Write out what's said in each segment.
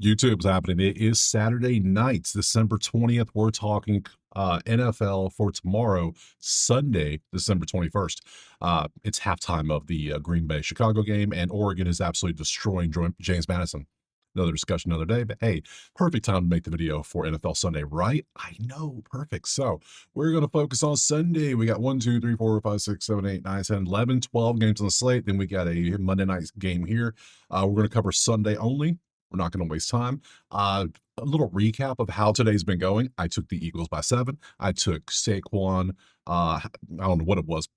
YouTube's happening. It is Saturday night, December 20th. We're talking NFL for tomorrow, Sunday, December 21st. It's halftime of the Green Bay Chicago game, and Oregon is absolutely destroying James Madison. Another discussion another day, but hey, perfect time to make the video for NFL Sunday, right? I know, perfect. So we're going to focus on Sunday. We got 1, 2, 3, 4, 5, 6, 7, 8, 9, 10, 11, 12 games on the slate. Then we got a Monday night game here. We're going to cover Sunday only. We're not going to waste time. A little recap of how today's been going. I took the Eagles by 7. I took Saquon. I don't know what it was,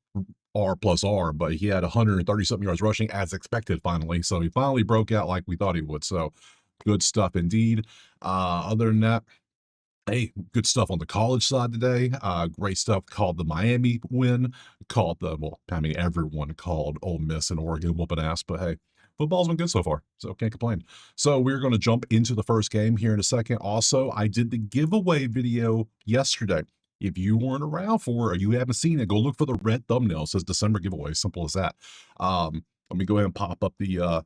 R plus R, but he had 130 something yards rushing as expected finally. So he finally broke out like we thought he would. So good stuff indeed. Other than that, hey, good stuff on the college side today. Great stuff called the Miami win, everyone called Ole Miss and Oregon whooping ass, but hey, football's been good so far, so can't complain. So we're going to jump into the first game here in a second. Also, I did the giveaway video yesterday. If you weren't around for it or you haven't seen it, go look for the red thumbnail. It says December giveaway. Simple as that. Let me go ahead and pop up the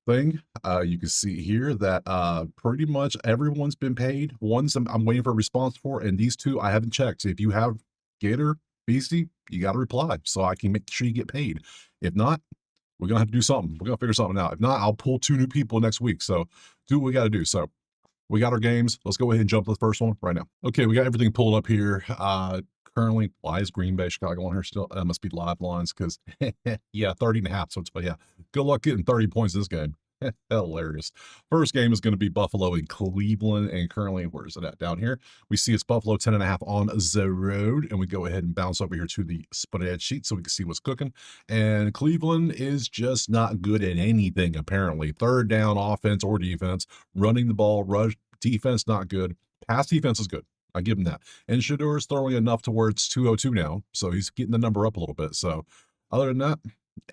thing. You can see here that pretty much everyone's been paid. Ones I'm waiting for a response for, and these two I haven't checked. So if you have Gator, Beastie, you got to reply so I can make sure you get paid. If not, we're gonna have to do something. We're gonna figure something out. If not, I'll pull 2 new people next week. So do what we got to do. So we got our games. Let's go ahead and jump to the first one right now. Okay, we got everything pulled up here. Currently, why is Green Bay, Chicago on here still? That must be live lines because, yeah, 30 and a half. So, but yeah, good luck getting 30 points this game. Hilarious. First game is going to be Buffalo and Cleveland. And currently, where is it at? Down here. We see it's Buffalo 10 and a half on the road. And we go ahead and bounce over here to the spreadsheet so we can see what's cooking. And Cleveland is just not good at anything, apparently. Third down offense or defense, running the ball, rush defense, not good. Pass defense is good. I give him that. And Shador's throwing enough to where it's 202 now. So he's getting the number up a little bit. So other than that,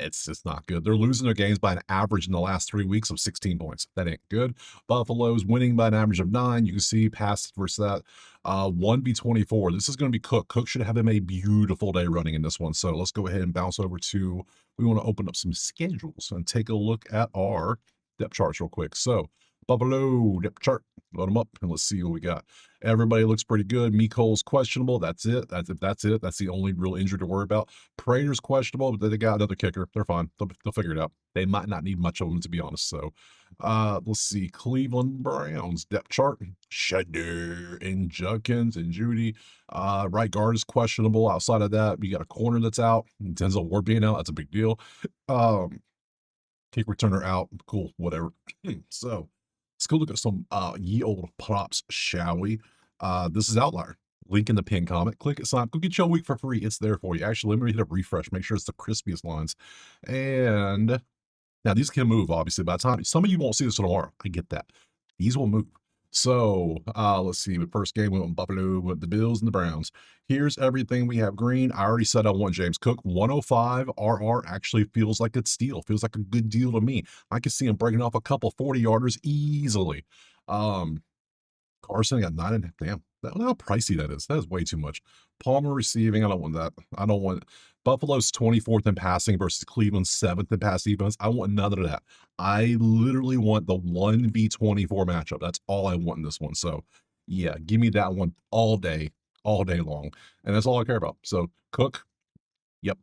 it's just not good. They're losing their games by an average in the last 3 weeks of 16 points. That ain't good. Buffalo's winning by an average of 9. You can see pass versus that. 1B24. This is going to be Cook. Cook should have him a beautiful day running in this one. So let's go ahead and bounce over to, we want to open up some schedules and take a look at our depth charts real quick. So Buffalo depth chart, load them up and let's see what we got. Everybody looks pretty good. Mecole's questionable. That's it. That's it. That's the only real injury to worry about. Prater's questionable, but they got another kicker. They're fine. They'll figure it out. They might not need much of them, to be honest. So let's see. Cleveland Browns depth chart. Shedder and Judkins and Judy. Right guard is questionable. Outside of that, we got a corner that's out. Denzel Ward being out. That's a big deal. Kick returner out. Cool. Whatever. So let's go look at some ye old props, shall we? This is Outlier. Link in the pin comment. Click it, sign up. Go get your week for free. It's there for you. Actually, let me hit a refresh. Make sure it's the crispiest lines. And now these can move, obviously, by the time. Some of you won't see this tomorrow. I get that. These will move. So let's see. The first game we went Buffalo with the Bills and the Browns. Here's everything we have green. I already said I want James Cook. 105 RR actually feels like a steal. Feels like a good deal to me. I can see him breaking off a couple 40-yarders easily. Carson got 9 and damn. How pricey that is. That is way too much. Palmer receiving. I don't want that. I don't want Buffalo's 24th in passing versus Cleveland's 7th in pass defense. I want none of that. I literally want the 1v24 matchup. That's all I want in this one. So yeah, give me that one all day long. And that's all I care about. So Cook, yep.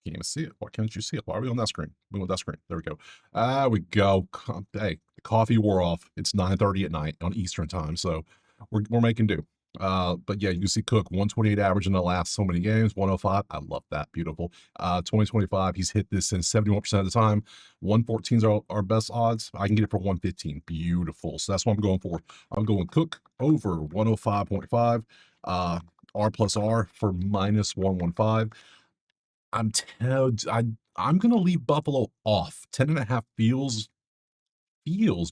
Can't even see it. Why can't you see it? Why are we on that screen? We want that screen. There we go. We go. Hey, the coffee wore off. It's 9:30 at night on Eastern time. So we're making do. But yeah, you can see Cook 128 average in the last so many games, 105. I love that. Beautiful. 2025, he's hit this in 71% of the time. 114s are our best odds. I can get it for 115. Beautiful. So that's what I'm going for. I'm going Cook over 105.5. R plus R for minus 115. I'm gonna leave Buffalo off. 10 and a half feels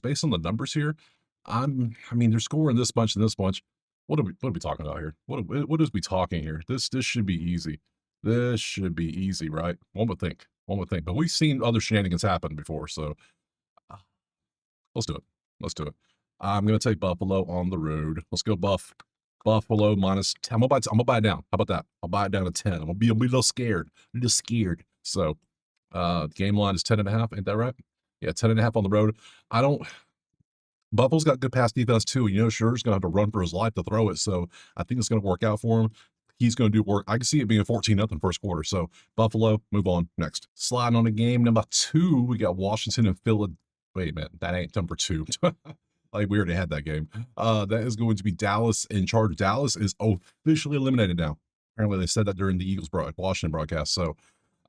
based on the numbers here. I mean, they're scoring this bunch and this bunch. What are we talking about here? What is we talking here? This should be easy. This should be easy, right? One would think. One would think. But we've seen other shenanigans happen before, so uh, let's do it. Let's do it. I'm gonna take Buffalo on the road. Let's go Buffalo minus 10. I'm gonna buy it down. How about that? I'll buy it down to 10. I'll be a little scared. A little scared. So game line is 10 and a half. Ain't that right? Yeah, 10 and a half on the road. Buffalo's got good pass defense too. Sure's gonna have to run for his life to throw it, so I think it's gonna work out for him. He's gonna do work. I can see it being 14-0 first quarter. So Buffalo, move on. Next. Sliding on to game number 2, we got Washington and Philadelphia. Wait a minute, that ain't number 2. Like we already had that game. That is going to be Dallas in charge. Dallas is officially eliminated now. Apparently, they said that during the Washington broadcast. So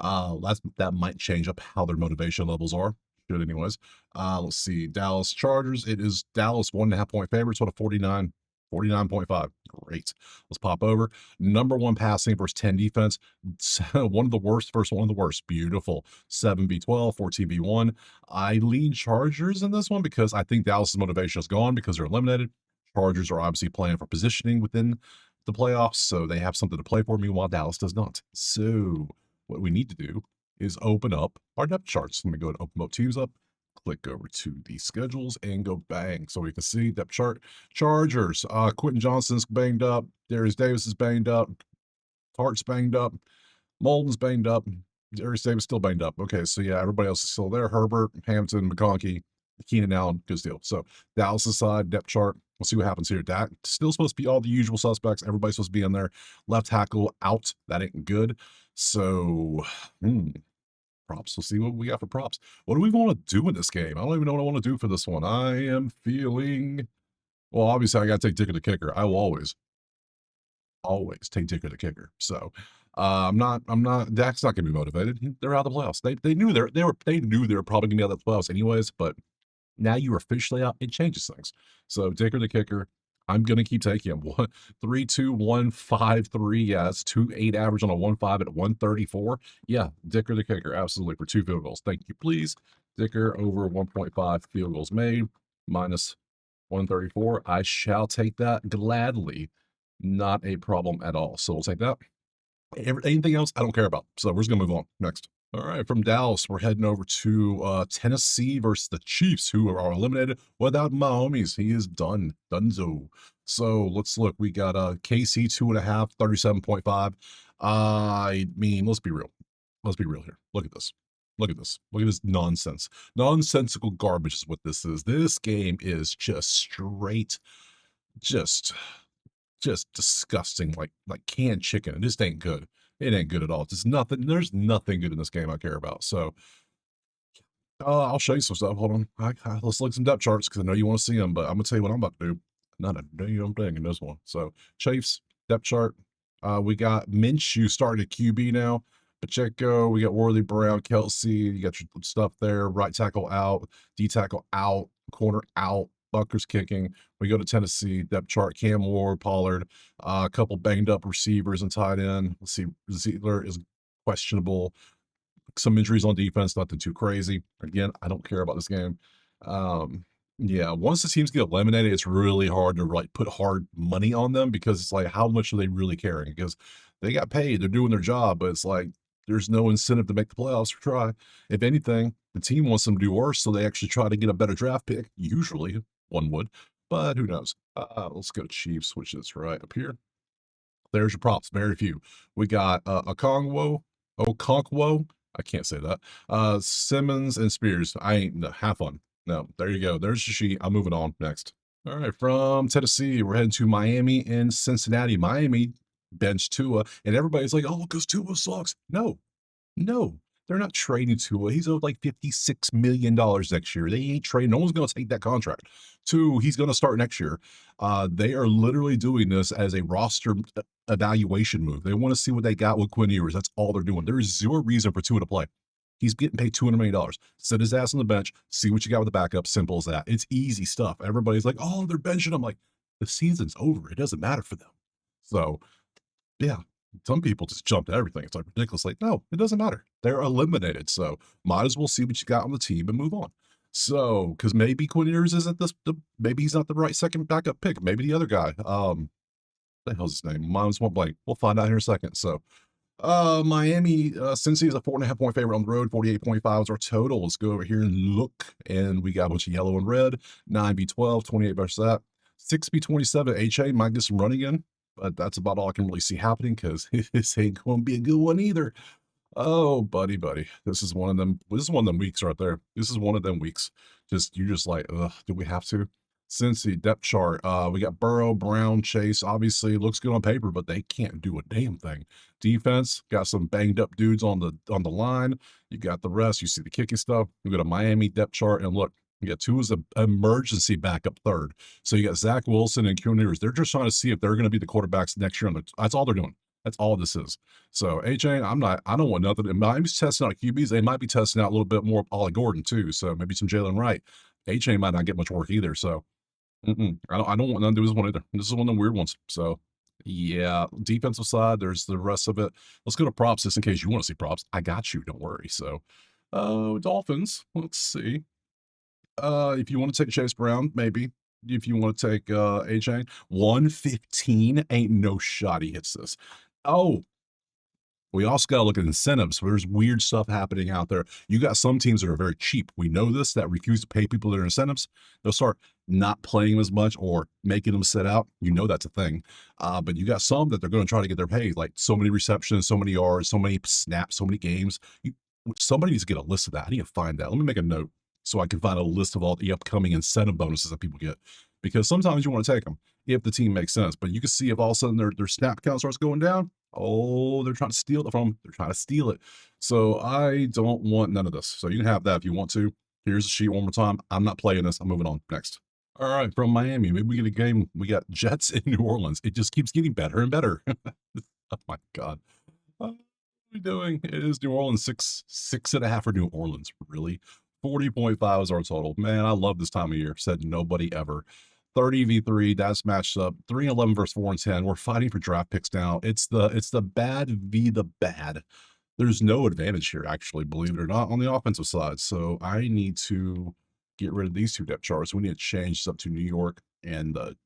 that might change up how their motivation levels are. Should anyways. Let's see. Dallas Chargers. It is Dallas 1.5-point favorites. What a 49.5. Great. Let's pop over. Number 1 passing versus 10 defense. One of the worst versus one of the worst. Beautiful. 7v12, 14v1. I lean Chargers in this one because I think Dallas's motivation is gone because they're eliminated. Chargers are obviously playing for positioning within the playoffs, so they have something to play for. Meanwhile, Dallas does not. So what we need to do is open up our depth charts. Let me go and open both teams up. Click over to the schedules and go bang. So we can see depth chart. Chargers, Quentin Johnston's banged up. Darius Davis is banged up. Hart's banged up. Molden's banged up. Darius Davis still banged up. Okay, so yeah, everybody else is still there. Herbert, Hampton, McConkey, Keenan Allen, good deal. So Dallas' side, depth chart. We'll see what happens here. Dak still supposed to be all the usual suspects. Everybody's supposed to be in there. Left tackle out. That ain't good. So, props. We'll see what we got for props. What do we want to do in this game? I don't even know what I want to do for this one. I am feeling, well, obviously I got to take Dicker the kicker. I will always take Dicker the kicker. So, Dak's not going to be motivated. They're out of the playoffs. They knew they were probably going to be out of the playoffs anyways, but now you're officially out. It changes things. So Dicker the kicker. I'm gonna keep taking him. 3.2153. Yeah, that's 2.8 average on a 1.5 at 134. Yeah, Dicker the kicker, absolutely for 2 field goals. Thank you, please. Dicker over 1.5 field goals made minus 134. I shall take that gladly. Not a problem at all. So we'll take that. Anything else, I don't care about. So we're just gonna move on. Next. All right, from Dallas, we're heading over to Tennessee versus the Chiefs, who are eliminated without Mahomes. He is done. Dunzo. So let's look. We got KC 2.5, 37.5. I mean, let's be real. Let's be real here. Look at this. Look at this. Look at this nonsense. Nonsensical garbage is what this is. This game is just straight, just disgusting, like canned chicken. It just ain't good. It ain't good at all. There's nothing good in this game I care about. So I'll show you some stuff. Hold on. Let's look at some depth charts because I know you want to see them, but I'm gonna tell you what I'm about to do. Not a damn thing in this one. So Chiefs depth chart. We got Minshew starting at QB now. Pacheco, we got Worthy, Brown, Kelsey. You got your stuff there. Right tackle out, D tackle out, corner out. Bucker's kicking. We go to Tennessee depth chart. Cam Ward, Pollard, a couple banged up receivers and tight end. Let's see. Ziegler is questionable. Some injuries on defense, nothing too crazy. Again, I don't care about this game. Yeah, once the teams get eliminated, it's really hard to put hard money on them because it's like, how much are they really caring? Because they got paid, they're doing their job, but it's like there's no incentive to make the playoffs or try. If anything, the team wants them to do worse, so they actually try to get a better draft pick. Usually, one would, but who knows? Let's go Chiefs, which is right up here. There's your props. Very few. We got Okonkwo. I can't say that. Simmons and Spears. I ain't have fun. No, there you go. There's your sheet. I'm moving on. Next. All right, from Tennessee, we're heading to Miami and Cincinnati. Miami bench Tua, and everybody's like, oh, because Tua sucks. No, they're not trading Tua. He's owed like $56 million next year. They ain't trading. No one's going to take that contract. 2, he's going to start next year. They are literally doing this as a roster evaluation move. They want to see what they got with Quinn Ewers. That's all they're doing. There is zero reason for Tua to play. He's getting paid $200 million. Sit his ass on the bench, see what you got with the backup. Simple as that. It's easy stuff. Everybody's like, oh, they're benching. I'm like, the season's over. It doesn't matter for them. So, yeah, some people just jump to everything. It's like ridiculous. Like, no, it doesn't matter. They're eliminated. So, might as well see what you got on the team and move on. So, because maybe Quinn Ewers isn't maybe he's not the right second backup pick. Maybe the other guy. What the hell's his name? Mine's one blank. We'll find out here in a second. So, Miami, Cincy is a 4.5-point favorite on the road. 48.5 is our total. Let's go over here and look. And we got a bunch of yellow and red. 9v12, 28 versus that. 6v27, HA might get some running in, but that's about all I can really see happening because this ain't going to be a good one either. Oh, buddy. This is one of them. This is one of them weeks right there. This is one of them weeks. You're just like, ugh, do we have to? Cincy depth chart. We got Burrow, Brown, Chase. Obviously, looks good on paper, but they can't do a damn thing. Defense got some banged up dudes on the line. You got the rest. You see the kicking stuff. We got a Miami depth chart, and look, you got two as an emergency backup third. So you got Zach Wilson and Q They're just trying to see if they're going to be the quarterbacks next year. That's all they're doing. That's all this is. So AJ, I don't want nothing. Miami's testing out QBs. They might be testing out a little bit more of Ollie Gordon too. So maybe some Jalen Wright. AJ might not get much work either. So I don't want none to do this one either. This is one of the weird ones. So yeah, defensive side, there's the rest of it. Let's go to props just in case you want to see props. I got you, don't worry. So Dolphins, let's see. If you want to take Chase Brown, maybe. If you want to take AJ, 115 ain't no shot he hits this. Oh, we also got to look at incentives. There's weird stuff happening out there. You got some teams that are very cheap. We know this, that refuse to pay people their incentives. They'll start not playing them as much or making them sit out. You know that's a thing. But you got some that they're going to try to get their pay, like so many receptions, so many yards, so many snaps, so many games. Somebody needs to get a list of that. I need to find that. Let me make a note so I can find a list of all the upcoming incentive bonuses that people get. Because sometimes you want to take them if the team makes sense. But you can see if all of a sudden their snap count starts going down. Oh, they're trying to steal it from them. They're trying to steal it. So I don't want none of this. So you can have that if you want to. Here's the sheet one more time. I'm not playing this. I'm moving on. Next. All right, from Miami, maybe we get a game. We got Jets in New Orleans. It just keeps getting better and better. Oh my God. What are we doing? It is New Orleans, six and a half for New Orleans. Really? 40.5 is our total. Man, I love this time of year. Said nobody ever. 30v3, that's matched up. 3-11 versus 4-10. We're fighting for draft picks now. It's the bad v the bad. There's no advantage here, actually, believe it or not, on the offensive side. So I need to get rid of these two depth charts. We need to change this up to New York and the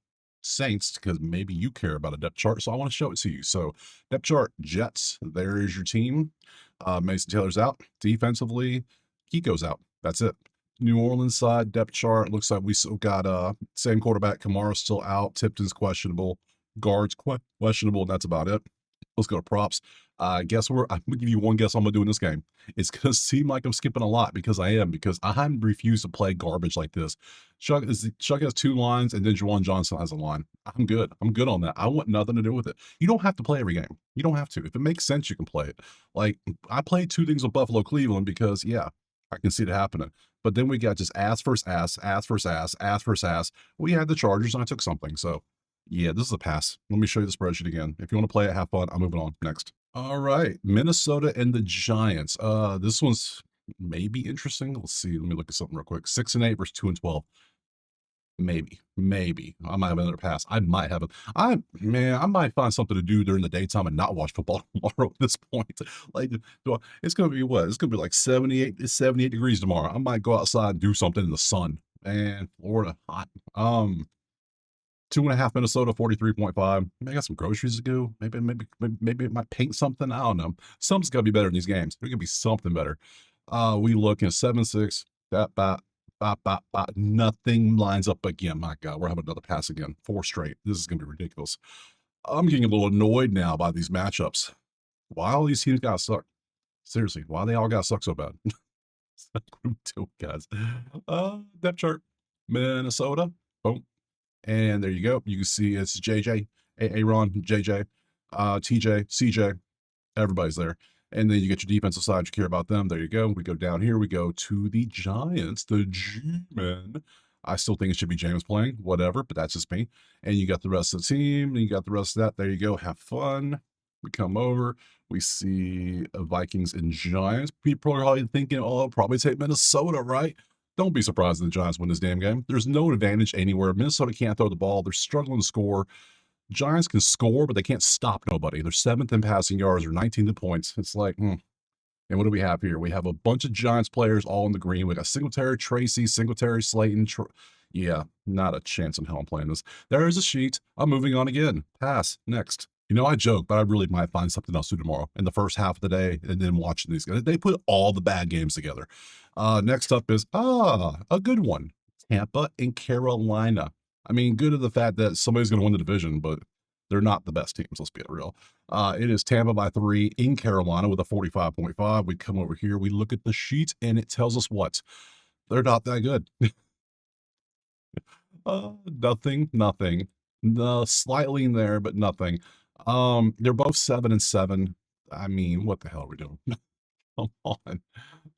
Saints because maybe you care about a depth chart. So I want to show it to you. So depth chart, Jets, there is your team. Mason Taylor's out. Defensively, Kiko's out. That's it. New Orleans side depth chart looks like we still got same quarterback. Kamara's still out. Tipton's questionable. Guards questionable. And that's about it. Let's go to props. Guess where I'm gonna give you one guess I'm gonna do in this game. It's gonna seem like I'm skipping a lot because I am, because I refuse to play garbage like this. Chuck has two lines and then Juwan Johnson has a line. I'm good. I'm good on that. I want nothing to do with it. You don't have to play every game. You don't have to. If it makes sense, you can play it. Like I played two things with Buffalo Cleveland because yeah, I can see it happening. But then we got just ass versus ass, ass versus ass, ass versus ass. We had the Chargers and I took something. So yeah, this is a pass. Let me show you the spreadsheet again. If you want to play it, have fun. I'm moving on. Next. All right. Minnesota and the Giants. This one's maybe interesting. Let's see. Let me look at something real quick. 6-8 versus 2-12. Maybe. I might have another pass. I might have I might find something to do during the daytime and not watch football tomorrow at this point. Like, it's gonna be what? It's gonna be like 78 degrees tomorrow. I might go outside and do something in the sun. And Florida hot. 2.5 Minnesota, 43.5. Maybe I got some groceries to go. Maybe it might paint something. I don't know. Something's got to be better in these games. There's going to be something better. We look at 7-6. Nothing lines up again. My God, we're having another pass again. 4 straight. This is going to be ridiculous. I'm getting a little annoyed now by these matchups. Why all these teams got to suck? Seriously, why they all got to suck so bad? What are we doing, guys? Depth chart. Minnesota. Boom. And there you go. You can see it's JJ, Aaron, JJ, TJ, CJ. Everybody's there. And then you get your defensive side. You care about them. There you go. We go down here. We go to the Giants, the G-Men. I still think it should be James playing, whatever, but that's just me. And you got the rest of the team. And you got the rest of that. There you go. Have fun. We come over. We see Vikings and Giants. People are probably thinking, oh, I'll probably take Minnesota, right? Don't be surprised if the Giants win this damn game. There's no advantage anywhere. Minnesota can't throw the ball. They're struggling to score. Giants can score, but they can't stop nobody. They're 7th in passing yards or 19th in points. It's like, And what do we have here? We have a bunch of Giants players all in the green. We got Singletary, Tracy, Singletary, Slayton. Yeah, not a chance in hell I'm playing this. There is a sheet. I'm moving on again. Pass. Next. I joke, but I really might find something else to do tomorrow in the first half of the day and then watching these guys. They put all the bad games together. Next up is, a good one. Tampa and Carolina. I mean, good to the fact that somebody's going to win the division, but they're not the best teams. Let's be real. It is Tampa by 3 in Carolina with a 45.5. We come over here. We look at the sheet and it tells us what? They're not that good. Nothing, nothing. No, slightly in there, but nothing. They're both 7-7. I mean, what the hell are we doing? Come on.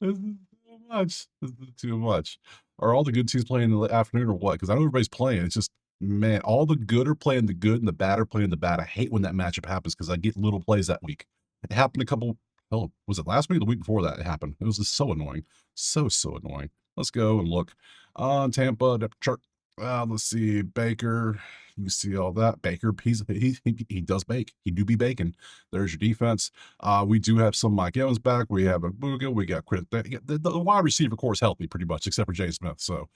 This is too much. This is too much. Are all the good teams playing in the afternoon or what? Because I know everybody's playing. It's just, man, all the good are playing the good and the bad are playing the bad. I hate when that matchup happens because I get little plays that week. It happened a couple, oh, was it last week or the week before that it happened? It was just so annoying. So annoying. Let's go and look. Tampa, depth chart. Let's see. Baker. You see all that. Baker, he does bake. He do be baking. There's your defense. We do have some Mike Evans back. We have a Booga. We got the wide receiver core is healthy pretty much, except for Jay Smith. So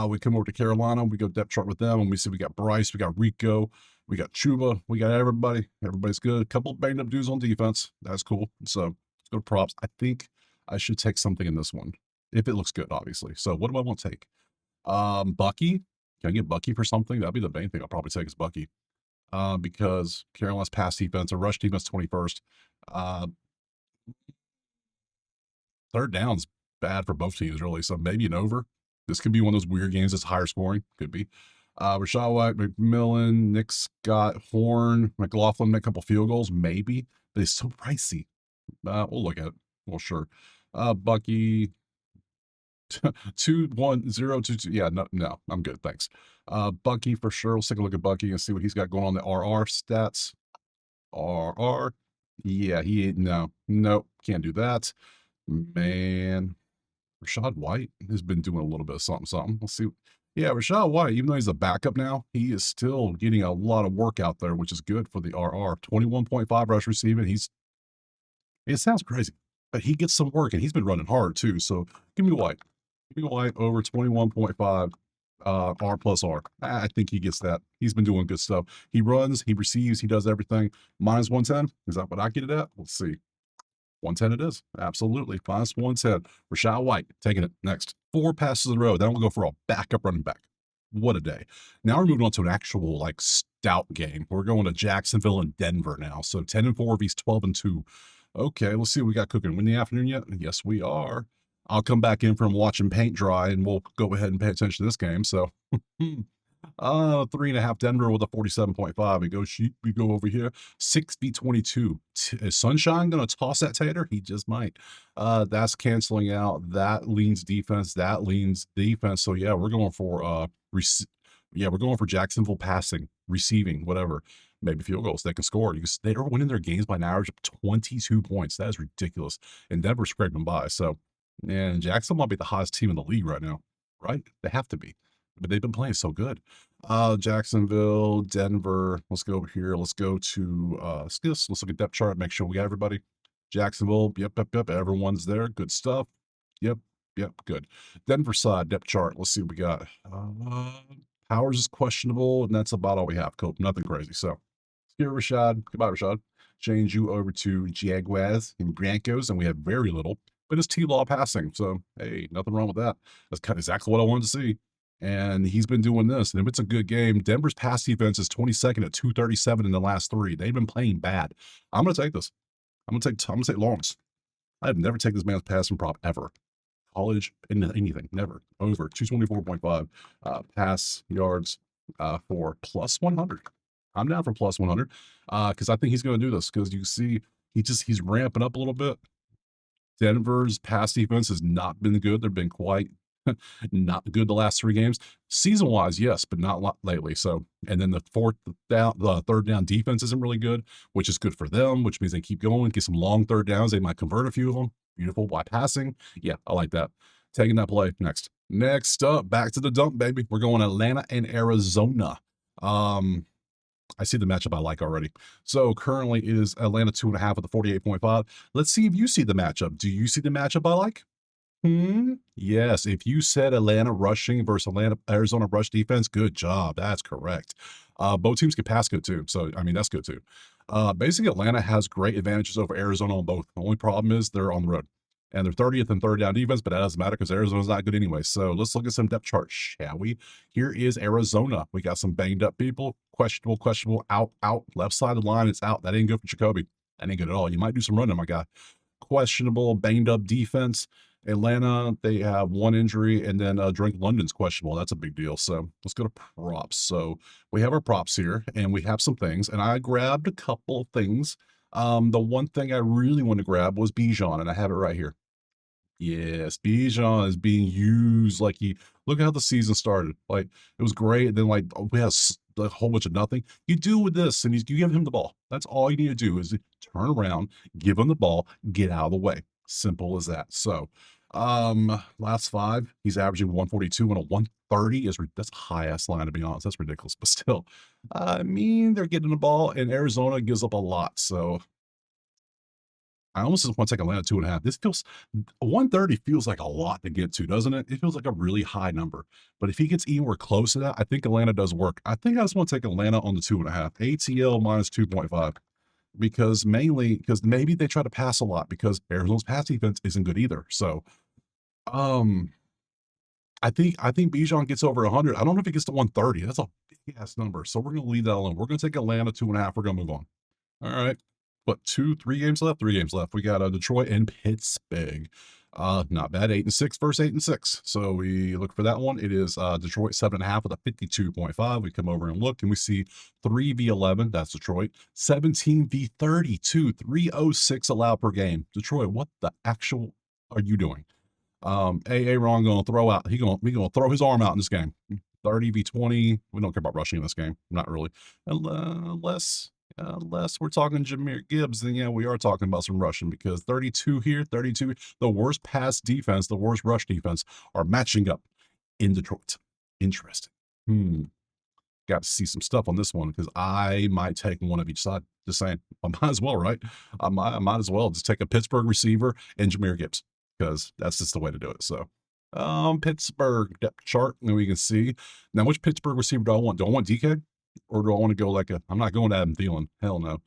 we come over to Carolina. We go depth chart with them, and we see we got Bryce, we got Rico, we got Chuba, we got everybody. Everybody's good. A couple of banged up dudes on defense. That's cool. So let's go to props. I think I should take something in this one if it looks good, obviously. So what do I want to take? Bucky. Can I get Bucky for something? That'd be the main thing I'll probably take is Bucky. Because Carolina's pass defense, a rush defense 21st. Uh, third down's bad for both teams, really. So maybe an over. This could be one of those weird games that's higher scoring. Could be. Rashad White, McMillan, Nick Scott, Horn, McLaughlin make a couple field goals, maybe. But it's so pricey. We'll look at it. Well, sure. Bucky, 2-1-0-2-2. Yeah, no, I'm good. Thanks. Bucky for sure. Let's take a look at Bucky and see what he's got going on the RR stats. RR. Yeah, he ain't. Nope, can't do that. Man, Rashad White has been doing a little bit of something. Let's see. Yeah, Rashad White, even though he's a backup now, he is still getting a lot of work out there, which is good for the RR. 21.5 rush receiving. It sounds crazy, but he gets some work and he's been running hard too. So give me White. Give me White over 21.5 R plus R. I think he gets that. He's been doing good stuff. He runs, he receives, he does everything. Minus 110. Is that what I get it at? Let's see. 110 it is. Absolutely. Minus 110. Rashad White taking it next. 4 passes in a row. Then we'll go for a backup running back. What a day. Now we're moving on to an actual like stout game. We're going to Jacksonville and Denver now. So 10-4 vs 12-2. Okay, let's see what we got cooking. We in the afternoon yet? Yes, we are. I'll come back in from watching paint dry and we'll go ahead and pay attention to this game. So 3.5 Denver with a 47.5. We go over here. 60-22. Is Sunshine gonna toss that tater? He just might. That's canceling out. That leans defense. That leans defense. So yeah, we're going for we're going for Jacksonville passing, receiving, whatever. Maybe field goals. They can score. They are winning their games by an average of 22 points. That is ridiculous. And Denver's scraping by. So, and Jacksonville might be the hottest team in the league right now, right? They have to be. But they've been playing so good. Jacksonville, Denver. Let's go over here. Let's go to let's look at depth chart. Make sure we got everybody. Jacksonville. Yep. Everyone's there. Good stuff. Yep. Good. Denver side depth chart. Let's see what we got. Powers is questionable, and that's about all we have. Cool. Nothing crazy. So here, Rashad. Goodbye, Rashad. Change you over to Jaguars and Broncos, and we have very little, but it's T-Law passing. So hey, nothing wrong with that. That's kind of exactly what I wanted to see. And he's been doing this. And if it's a good game, Denver's pass defense is 22nd at 237 in the last 3. They've been playing bad. I'm going to take this. I'm going to take Lawrence. I've never taken this man's passing prop ever. College, anything, never. Over 224.5 pass yards for plus 100. I'm down for plus 100 because I think he's going to do this because you see he's ramping up a little bit. Denver's pass defense has not been good. They've been quite not good the last 3 games. Season-wise, yes, but not lately. So, and then the third down defense isn't really good, which is good for them, which means they keep going, get some long third downs. They might convert a few of them. Beautiful by passing. Yeah, I like that. Taking that play next. Next up, back to the dump, baby. We're going Atlanta and Arizona. I see the matchup I like already. So currently it is Atlanta 2.5 with a 48.5. Let's see if you see the matchup. Do you see the matchup I like? Yes, if you said Atlanta rushing versus Arizona rush defense, good job. That's correct. Both teams can pass good too. So, I mean, that's good too. Basically, Atlanta has great advantages over Arizona on both. The only problem is they're on the road. And they're 30th and third down defense, but that doesn't matter because Arizona's not good anyway. So let's look at some depth charts, shall we? Here is Arizona. We got some banged up people. Questionable, out. Left side of the line, it's out. That ain't good for Jacoby. That ain't good at all. You might do some running, my guy. Questionable, banged up defense. Atlanta, they have one injury, and then Drake London's questionable. That's a big deal. So let's go to props. So we have our props here, and we have some things, and I grabbed a couple of things. The one thing I really want to grab was Bijan, and I have it right here. Yes, Bijan is being used like he look at how the season started. Like it was great. And then like we had a whole bunch of nothing. You do with this, and you give him the ball. That's all you need to do is turn around, give him the ball, get out of the way. Simple as that. So last five, he's averaging 142 and a 130 is that's a high ass line to be honest. That's ridiculous. But still, I mean they're getting the ball, and Arizona gives up a lot. So I almost just want to take Atlanta 2.5. This feels 130 feels like a lot to get to, doesn't it? It feels like a really high number. But if he gets anywhere close to that, I think Atlanta does work. I think I just want to take Atlanta on the 2.5. ATL minus 2.5. Because mainly because maybe they try to pass a lot because Arizona's pass defense isn't good either. So um I think Bijan gets over 100. I don't know if he gets to 130. That's a big ass number. So we're gonna leave that alone. We're gonna take Atlanta 2.5. We're gonna move on. All right. But 3 games left? 3 games left. We got Detroit and Pittsburgh. Not bad. 8-6 versus 8-6. So we look for that one. It is Detroit 7.5 with a 52.5. We come over and look and we see 3v11. That's Detroit. 17v32. 306 allowed per game. Detroit, what the actual are you doing? Ron gonna throw out. He gonna throw his arm out in this game. 30v20. We don't care about rushing in this game. Not really. Unless we're talking Jahmyr Gibbs, then yeah, we are talking about some rushing because 32 here, 32. The worst pass defense, the worst rush defense are matching up in Detroit. Interesting. Got to see some stuff on this one because I might take one of each side. Just saying, I might as well, right? I might as well just take a Pittsburgh receiver and Jahmyr Gibbs because that's just the way to do it. So, Pittsburgh depth chart, and we can see now which Pittsburgh receiver do I want? Do I want DK? Or do I want to go like I'm not going to Adam Thielen. Hell no.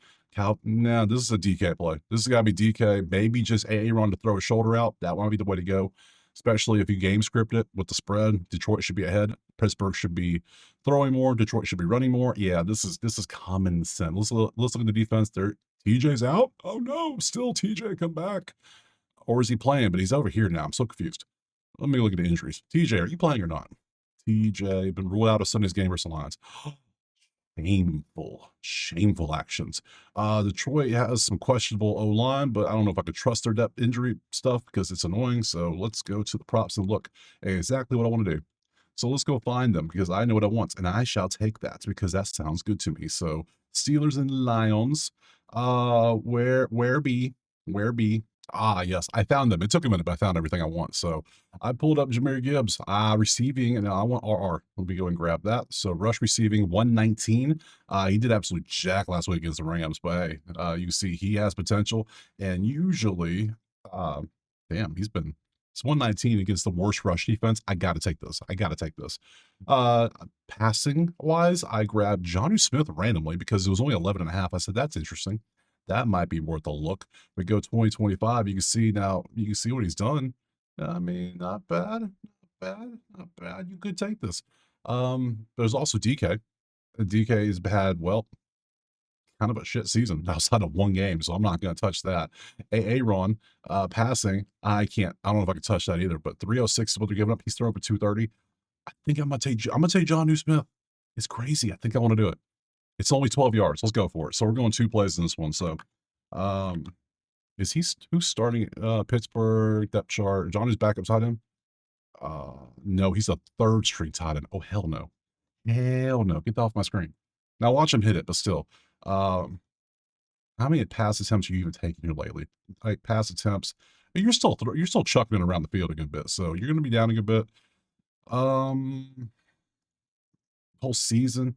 No, this is a DK play. This has got to be DK. Maybe just Aaron to throw his shoulder out. That might be the way to go, especially if you game script it with the spread. Detroit should be ahead. Pittsburgh should be throwing more. Detroit should be running more. Yeah, this is common sense. Let's look at the defense. There, TJ's out. Oh no, still TJ, come back. Or is he playing? But he's over here now. I'm so confused. Let me look at the injuries. TJ, are you playing or not? TJ been ruled out of Sunday's game versus the Lions. Shameful actions. Detroit has some questionable O-line, but I don't know if I could trust their depth injury stuff because it's annoying. So let's go to the props and look at exactly what I want to do. So let's go find them because I know what I want, and I shall take that because that sounds good to me. So Steelers and Lions. Where be? Yes, I found them. It took a minute, but I found everything I want. So I pulled up Jahmyr Gibbs, receiving, and I want RR. Let me go and grab that. So rush receiving 119. He did absolute jack last week against the Rams, but hey, you see he has potential. And usually, he's been it's 119 against the worst rush defense. I got to take this. Passing wise, I grabbed Jonnu Smith randomly because it was only 11.5. I said, that's interesting. That might be worth a look. We go 2025. You can see what he's done. I mean, not bad. You could take this. There's also DK. DK has had, well, kind of a shit season outside of one game, so I'm not going to touch that. Aaron, passing, I don't know if I can touch that either, but 306 is what they're giving up. He's throwing for 230. I think I'm going to take Jonnu Smith. It's crazy. I think I want to do it. It's only 12 yards. Let's go for it. So we're going 2 plays in this one. So, who's starting Pittsburgh depth chart? Johnny's back upside him. No, he's a third string tight end. Oh, hell no. Get that off my screen. Now watch him hit it, but still. How many pass attempts are you even taking here lately? Like pass attempts. You're still chucking it around the field a good bit. So you're going to be down a good bit. Whole season.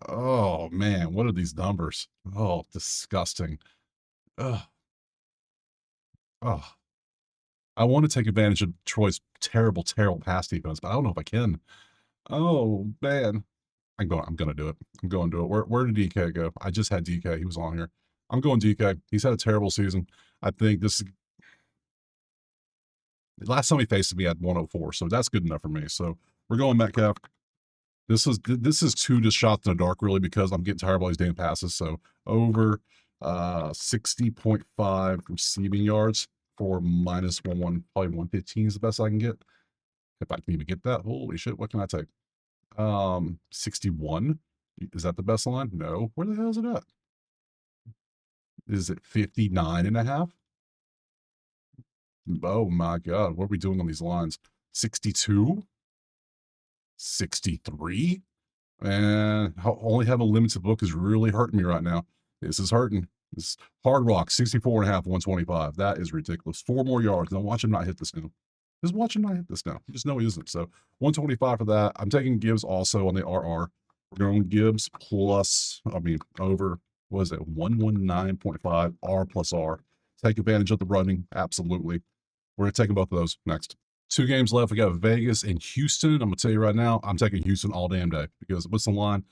Oh man, what are these numbers? Oh, disgusting. Ugh. Oh, I want to take advantage of Troy's terrible pass defense, but I don't know if I can. Oh man, I'm gonna do it. I'm going to do it. Where did DK go? I just had DK. He was on here. I'm going DK. He's had a terrible season. I think the last time he faced me at 104, so that's good enough for me. So we're going Metcalf. This is two just shots in the dark, really, because I'm getting tired of all these damn passes. So over 60.5 receiving yards. for minus probably 115 is the best I can get. If I can even get that. Holy shit, what can I take? 61. Is that the best line? No. Where the hell is it at? Is it 59.5? Oh my god, what are we doing on these lines? 62? 63? And only have a limited book is really hurting me right now. This is hurting. This Hard Rock, 64.5, 125. That is ridiculous. 4 more yards. Now watch him not hit this now. Just watch him not hit this now. You just know he isn't. So 125 for that. I'm taking Gibbs also on the RR. We're going Gibbs plus, over, what is it, 119.5, R plus R. Take advantage of the running. Absolutely. We're going to take both of those next. 2 games left. We got Vegas and Houston. I'm going to tell you right now, I'm taking Houston all damn day because what's the line?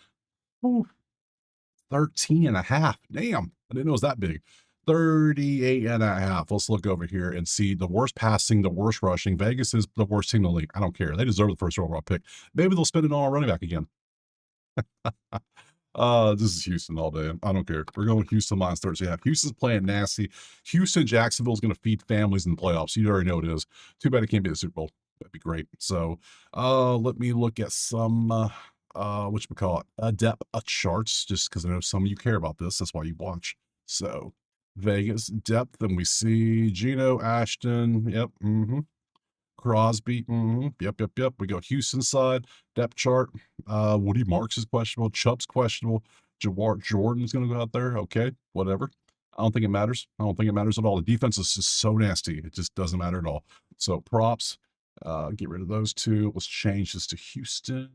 Ooh, 13.5. Damn. I didn't know it was that big. 38.5. Let's look over here and see the worst passing, the worst rushing. Vegas is the worst team in the league. I don't care. They deserve the first overall pick. Maybe they'll spend it on a running back again. This is Houston all day. I don't care. We're going Houston minus 13.5. Houston's playing nasty. Houston, Jacksonville is going to feed families in the playoffs. You already know it is. Too bad it can't be the Super Bowl. That'd be great. So, let me look at some, depth charts, just because I know some of you care about this. That's why you watch. So, Vegas depth, and we see Geno, Ashton. Yep. Crosby. Yep. We go Houston side depth chart. Woody Marks is questionable. Chubb's questionable. Jawart Jordan's going to go out there. Okay, whatever. I don't think it matters. I don't think it matters at all. The defense is just so nasty. It just doesn't matter at all. So props. Get rid of those 2. Let's change this to Houston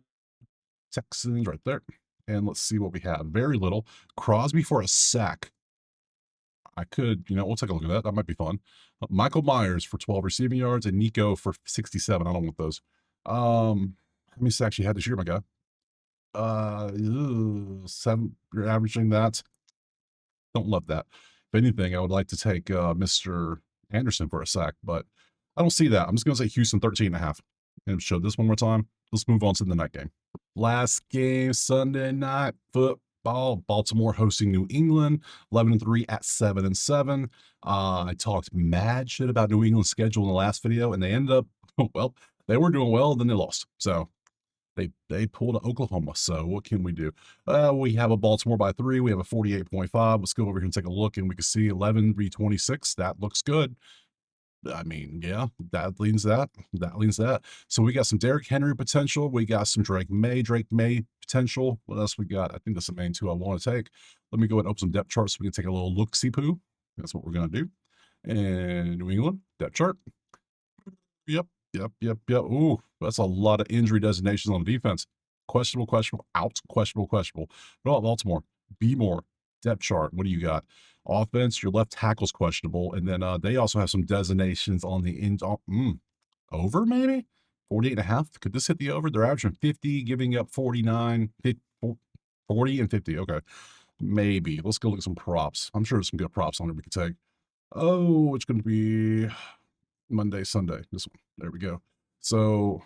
Texans right there. And let's see what we have. Very little. Crosby for a sack. I could, we'll take a look at that. That might be fun. Michael Myers for 12 receiving yards and Nico for 67. I don't want those. How many sacks you had this year, my guy? 7. You're averaging that. Don't love that. If anything, I would like to take Mr. Anderson for a sack, but I don't see that. I'm just going to say Houston 13.5 and show this one more time. Let's move on to the night game. Last game, Sunday night football. Baltimore hosting New England, 11-3 at 7-7. I talked mad shit about New England's schedule in the last video, and they ended up, well, they were doing well, then they lost. So they pulled Oklahoma. So what can we do? We have a Baltimore by 3. We have a 48.5. Let's go over here and take a look, and we can see 11-3-26. That looks good. Yeah, that leans that. That leans that. So we got some Derrick Henry potential. We got some Drake May potential. What else we got? I think that's the main 2 I want to take. Let me go ahead and open some depth charts so we can take a little look-see poo. That's what we're going to do. And New England, depth chart. Yep. Ooh, that's a lot of injury designations on the defense. Questionable, out, questionable. What about Baltimore? Be more. Depth chart. What do you got? Offense, your left tackle's questionable. And then they also have some designations on the end. Over maybe? 48.5. Could this hit the over? They're averaging 50, giving up 49, 50, 40 and 50. Okay. Maybe. Let's go look at some props. I'm sure there's some good props on it we could take. Oh, it's going to be Monday, Sunday. This one. There we go. So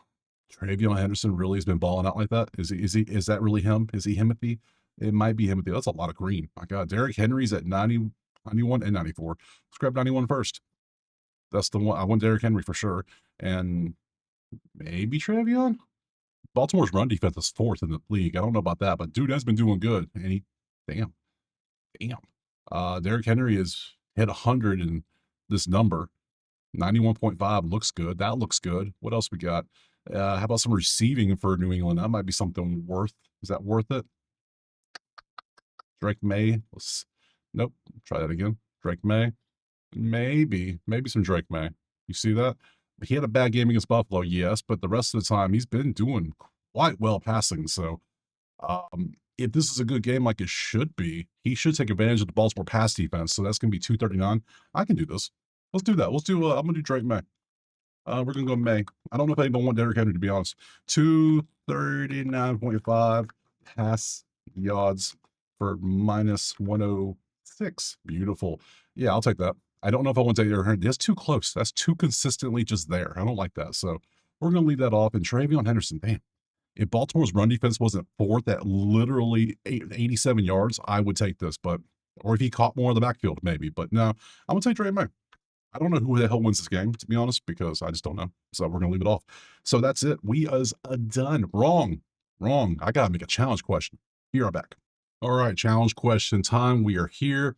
Travion Henderson really has been balling out like that. Is that really him? Is he Himothy? It might be Himothy. That's a lot of green. My God. Derrick Henry's at 90, 91 and 94. Let's grab 91 first. That's the one. I want Derrick Henry for sure. And maybe Travion. Baltimore's run defense is 4th in the league. I don't know about that, but dude has been doing good. And damn. Derrick Henry has hit 100 in this number. 91.5 looks good. That looks good. What else we got? How about some receiving for New England? That might be something worth. Is that worth it? Drake May. Nope. Try that again. Drake May. Maybe some Drake May. You see that? He had a bad game against Buffalo, yes, but the rest of the time he's been doing quite well passing. So if this is a good game like it should be, he should take advantage of the Baltimore pass defense. So that's going to be 239. I can do this. Let's do that. Let's do, I'm going to do Drake May. We're going to go May. I don't know if anybody want Derrick Henry, to be honest. 239.5 pass yards for minus 106. Beautiful. Yeah, I'll take that. I don't know if I want to take Derrick Henry. That's too close. That's too consistently just there. I don't like that. So we're going to leave that off. And Travion Henderson, damn. If Baltimore's run defense wasn't 4th at literally 87 yards, I would take this. But, or if he caught more of the backfield, maybe. But no, I'm going to take Drake May. I don't know who the hell wins this game, to be honest, because I just don't know. So we're gonna leave it off. So that's it. We is done. Wrong. Wrong. I gotta make a challenge question. Here I'm back. All right, challenge question time. We are here.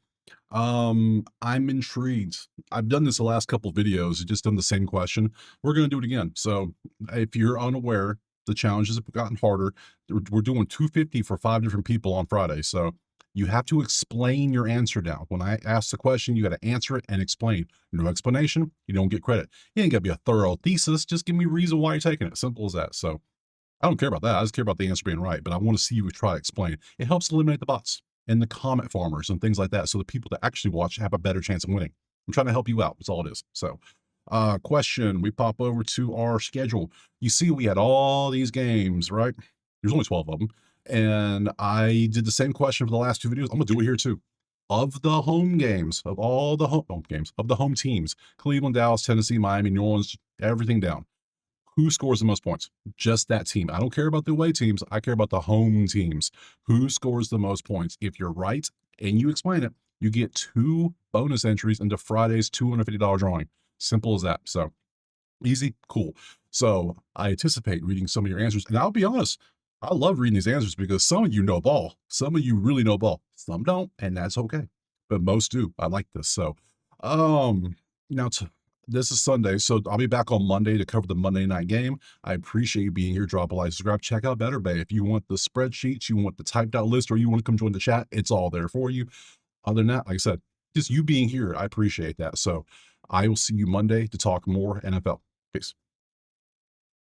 I'm intrigued. I've done this the last couple videos, just done the same question. We're gonna do it again. So if you're unaware, the challenges have gotten harder. We're doing 250 for 5 different people on Friday. So you have to explain your answer now. When I ask the question, you got to answer it and explain. No explanation, you don't get credit. You ain't got to be a thorough thesis. Just give me a reason why you're taking it. Simple as that. So I don't care about that. I just care about the answer being right, but I want to see you try to explain. It helps eliminate the bots and the comment farmers and things like that. So the people that actually watch have a better chance of winning. I'm trying to help you out. That's all it is. So, question, we pop over to our schedule. You see, we had all these games, right? There's only 12 of them. And I did the same question for the last two videos. I'm going to do it here too. Of the home games, of all the home games, of the home teams, Cleveland, Dallas, Tennessee, Miami, New Orleans, everything down. Who scores the most points? Just that team. I don't care about the away teams. I care about the home teams. Who scores the most points? If you're right and you explain it, you get 2 bonus entries into Friday's $250 drawing. Simple as that. So easy, cool. So I anticipate reading some of your answers. And I'll be honest, I love reading these answers because some of you know ball. Some of you really know ball. Some don't, and that's okay. But most do. I like this. So now this is Sunday, so I'll be back on Monday to cover the Monday night game. I appreciate you being here. Drop a like, subscribe, check out Better Bay. If you want the spreadsheets, you want the typed out list, or you want to come join the chat, it's all there for you. Other than that, like I said, just you being here, I appreciate that. So I will see you Monday to talk more NFL. Peace.